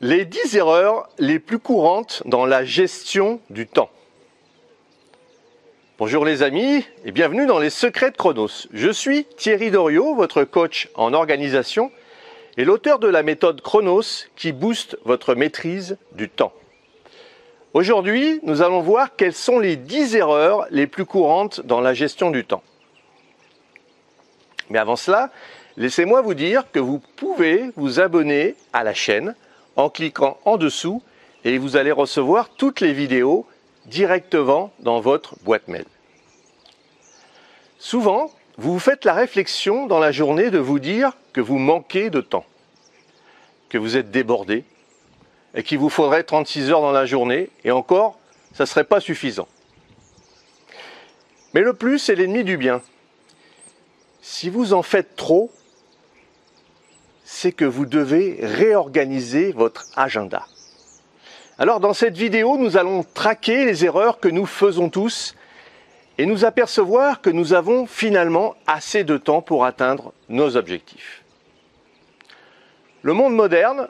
Les 10 erreurs les plus courantes dans la gestion du temps. Bonjour les amis et bienvenue dans les secrets de Chronos. Je suis Thierry Doriot, votre coach en organisation et l'auteur de la méthode Chronos qui booste votre maîtrise du temps. Aujourd'hui, nous allons voir quelles sont les 10 erreurs les plus courantes dans la gestion du temps. Mais avant cela, laissez-moi vous dire que vous pouvez vous abonner à la chaîne en cliquant en dessous et vous allez recevoir toutes les vidéos directement dans votre boîte mail. Souvent, vous vous faites la réflexion dans la journée de vous dire que vous manquez de temps, que vous êtes débordé et qu'il vous faudrait 36 heures dans la journée et encore, ça ne serait pas suffisant. Mais le plus est l'ennemi du bien. Si vous en faites trop, c'est que vous devez réorganiser votre agenda. Alors dans cette vidéo, nous allons traquer les erreurs que nous faisons tous et nous apercevoir que nous avons finalement assez de temps pour atteindre nos objectifs. Le monde moderne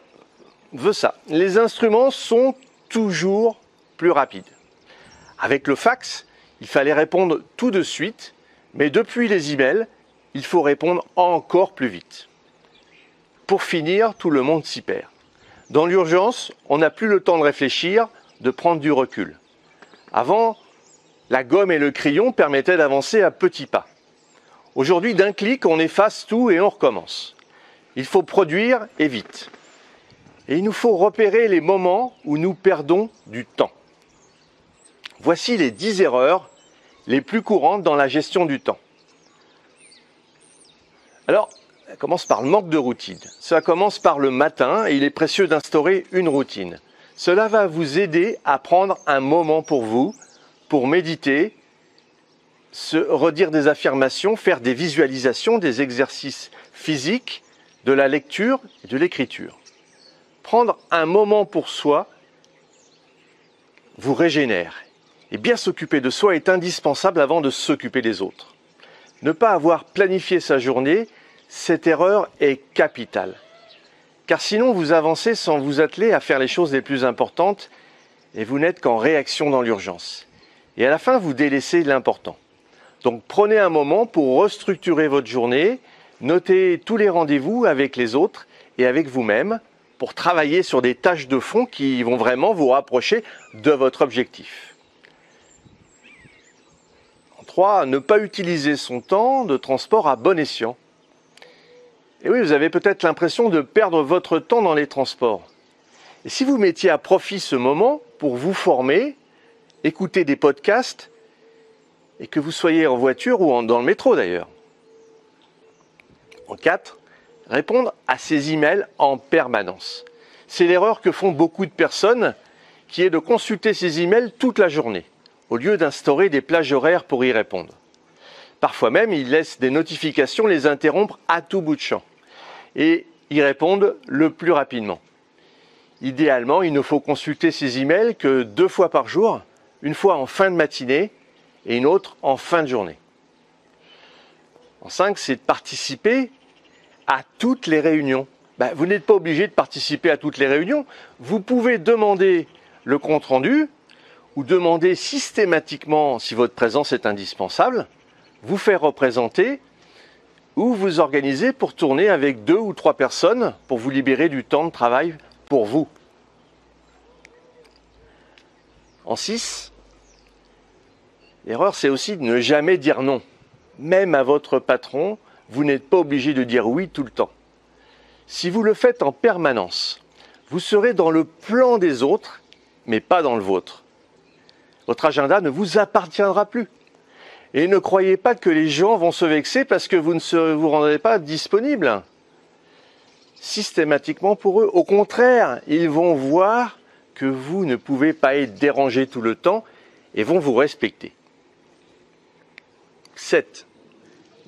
veut ça. Les instruments sont toujours plus rapides. Avec le fax, il fallait répondre tout de suite, mais depuis les emails, il faut répondre encore plus vite. Pour finir, tout le monde s'y perd. Dans l'urgence, on n'a plus le temps de réfléchir, de prendre du recul. Avant, la gomme et le crayon permettaient d'avancer à petits pas. Aujourd'hui, d'un clic, on efface tout et on recommence. Il faut produire et vite. Et il nous faut repérer les moments où nous perdons du temps. Voici les 10 erreurs les plus courantes dans la gestion du temps. Alors, ça commence par le manque de routine. Ça commence par le matin et il est précieux d'instaurer une routine. Cela va vous aider à prendre un moment pour vous, pour méditer, se redire des affirmations, faire des visualisations, des exercices physiques, de la lecture et de l'écriture. Prendre un moment pour soi vous régénère. Et bien s'occuper de soi est indispensable avant de s'occuper des autres. Ne pas avoir planifié sa journée, cette erreur est capitale. Car sinon, vous avancez sans vous atteler à faire les choses les plus importantes et vous n'êtes qu'en réaction dans l'urgence. Et à la fin, vous délaissez l'important. Donc prenez un moment pour restructurer votre journée, notez tous les rendez-vous avec les autres et avec vous-même pour travailler sur des tâches de fond qui vont vraiment vous rapprocher de votre objectif. 3. Ne pas utiliser son temps de transport à bon escient. Et oui, vous avez peut-être l'impression de perdre votre temps dans les transports. Et si vous mettiez à profit ce moment pour vous former, écouter des podcasts, et que vous soyez en voiture ou dans le métro d'ailleurs. 4. Répondre à ses emails en permanence. C'est l'erreur que font beaucoup de personnes, qui est de consulter ses emails toute la journée, au lieu d'instaurer des plages horaires pour y répondre. Parfois même, ils laissent des notifications les interrompre à tout bout de champ et y répondent le plus rapidement. Idéalement, il ne faut consulter ses emails que 2 fois par jour, une fois en fin de matinée et une autre en fin de journée. 5, c'est de participer à toutes les réunions. Vous n'êtes pas obligé de participer à toutes les réunions. Vous pouvez demander le compte-rendu ou demander systématiquement si votre présence est indispensable, vous faire représenter ou vous organiser pour tourner avec 2 ou 3 personnes pour vous libérer du temps de travail pour vous. 6, l'erreur c'est aussi de ne jamais dire non. Même à votre patron, vous n'êtes pas obligé de dire oui tout le temps. Si vous le faites en permanence, vous serez dans le plan des autres, mais pas dans le vôtre. Votre agenda ne vous appartiendra plus. Et ne croyez pas que les gens vont se vexer parce que vous ne vous rendrez pas disponible systématiquement pour eux. Au contraire, ils vont voir que vous ne pouvez pas être dérangé tout le temps et vont vous respecter. 7.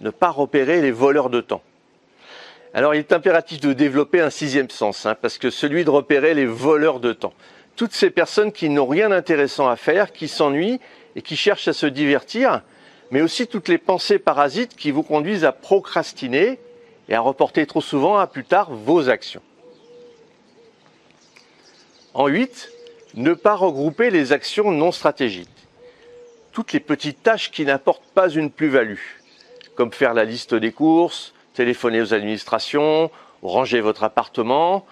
Ne pas repérer les voleurs de temps. Alors il est impératif de développer un 6e sens, parce que celui de repérer les voleurs de temps. Toutes ces personnes qui n'ont rien d'intéressant à faire, qui s'ennuient et qui cherchent à se divertir, mais aussi toutes les pensées parasites qui vous conduisent à procrastiner et à reporter trop souvent à plus tard vos actions. En 8, ne pas regrouper les actions non stratégiques. Toutes les petites tâches qui n'apportent pas une plus-value, comme faire la liste des courses, téléphoner aux administrations, ranger votre appartement,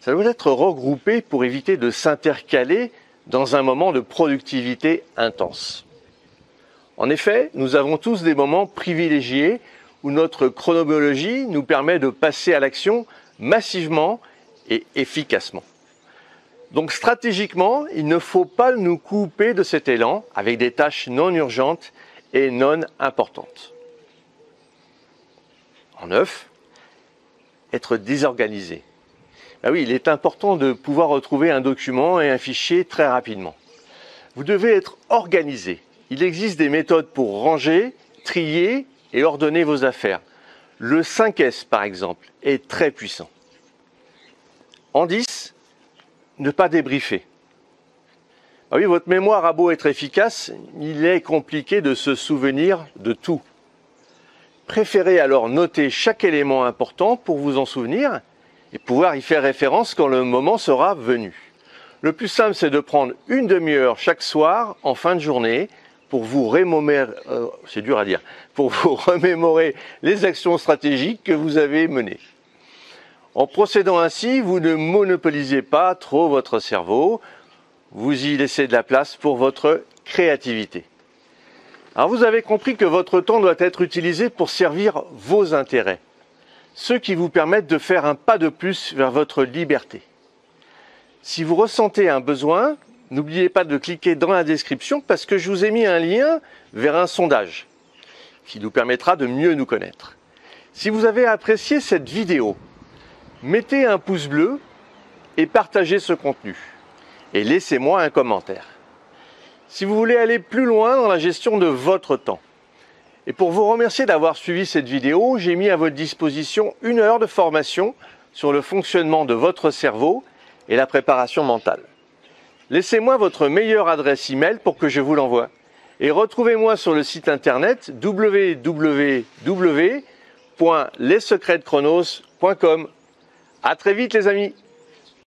ça doit être regroupé pour éviter de s'intercaler dans un moment de productivité intense. En effet, nous avons tous des moments privilégiés où notre chronobiologie nous permet de passer à l'action massivement et efficacement. Donc stratégiquement, il ne faut pas nous couper de cet élan avec des tâches non urgentes et non importantes. En 9, être désorganisé. Ben oui, il est important de pouvoir retrouver un document et un fichier très rapidement. Vous devez être organisé. Il existe des méthodes pour ranger, trier et ordonner vos affaires. Le 5S, par exemple, est très puissant. En 10, ne pas débriefer. Ah oui, votre mémoire a beau être efficace, il est compliqué de se souvenir de tout. Préférez alors noter chaque élément important pour vous en souvenir et pouvoir y faire référence quand le moment sera venu. Le plus simple, c'est de prendre une demi-heure chaque soir en fin de journée pour vous remémorer les actions stratégiques que vous avez menées. En procédant ainsi, vous ne monopolisez pas trop votre cerveau, vous y laissez de la place pour votre créativité. Alors vous avez compris que votre temps doit être utilisé pour servir vos intérêts, ceux qui vous permettent de faire un pas de plus vers votre liberté. Si vous ressentez un besoin, n'oubliez pas de cliquer dans la description parce que je vous ai mis un lien vers un sondage qui nous permettra de mieux nous connaître. Si vous avez apprécié cette vidéo, mettez un pouce bleu et partagez ce contenu. Et laissez-moi un commentaire. Si vous voulez aller plus loin dans la gestion de votre temps, et pour vous remercier d'avoir suivi cette vidéo, j'ai mis à votre disposition 1 heure de formation sur le fonctionnement de votre cerveau et la préparation mentale. Laissez-moi votre meilleure adresse email pour que je vous l'envoie. Et retrouvez-moi sur le site internet www.lessecretsdechronos.com. À très vite les amis!